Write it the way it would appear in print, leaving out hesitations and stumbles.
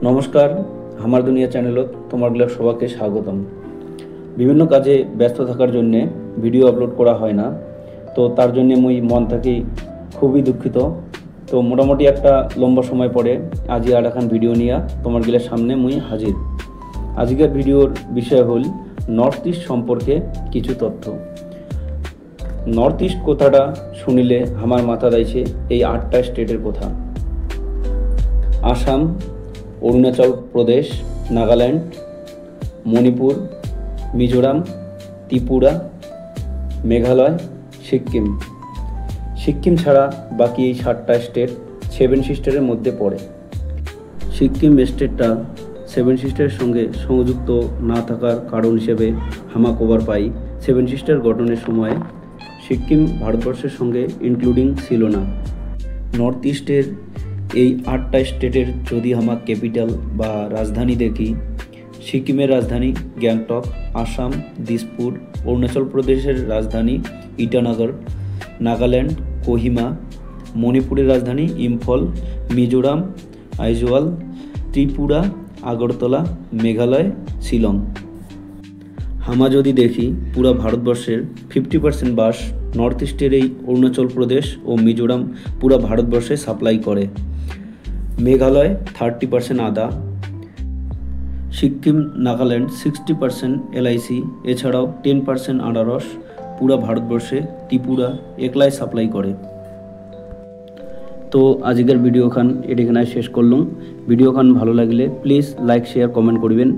নমস্কার, আমার দুনিয়া চ্যানেলত তোমারগুলো সবাইকে স্বাগতম। বিভিন্ন কাজে ব্যস্ত থাকার জন্য ভিডিও আপলোড করা হয় না, তো তার জন্য মুই মন থাকি খুবই দুঃখিত। তো মোটামুটি একটা লম্বা সময় পরে আজ আর এখন ভিডিও নিয়ে তোমারগুলোর সামনে মুই হাজির। আজকের ভিডিওর বিষয় হল নর্থ ইস্ট সম্পর্কে কিছু তথ্য। নর্থ ইস্ট কথাটা শুনিলে আমার মাথা দাইছে এই 8টা স্টেটের কথা: আসাম, অরুণাচল প্রদেশ, নাগাল্যান্ড, মণিপুর, মিজোরাম, ত্রিপুরা, মেঘালয়, সিকিম। সিকিম ছাড়া বাকি এই 7টা স্টেট 7 সিস্টারের মধ্যে পড়ে। সিকিম স্টেটটা 7 সিস্টারের সঙ্গে সংযুক্ত না থাকার কারণ হিসেবে হামা কভার পাই 7 সিস্টার গঠনের সময় সিকিম ভারতবর্ষের সঙ্গে ইনক্লুডিং ছিল না। নর্থ ইস্টের এই 8টা স্টেটের যদি আমার ক্যাপিটাল বা রাজধানী দেখি, সিকিমের রাজধানী গ্যাংটক, আসাম দিসপুর, অরুণাচল প্রদেশের রাজধানী ইটানগর, নাগাল্যান্ড কোহিমা, মণিপুরের রাজধানী ইম্ফল, মিজোরাম আইজওয়াল, ত্রিপুরা আগরতলা, মেঘালয় শিলং। হামা যদি দেখি পুরা ভারতবর্ষের 50% বাস নর্থ ইস্টের এই অরুণাচল প্রদেশ ও মিজোরাম পুরা ভারতবর্ষে সাপ্লাই করে। মেঘালয় 30% আদা, সিকিম নাগাল্যান্ড 60% এলআইসি, এছাড়াও 10% আনারস পুরা ভারতবর্ষে ত্রিপুরা একলাই সাপ্লাই করে। তো আজকের ভিডিওখান এখানে শেষ করলাম। ভিডিওখান ভালো লাগলে প্লিজ লাইক শেয়ার কমেন্ট করবেন।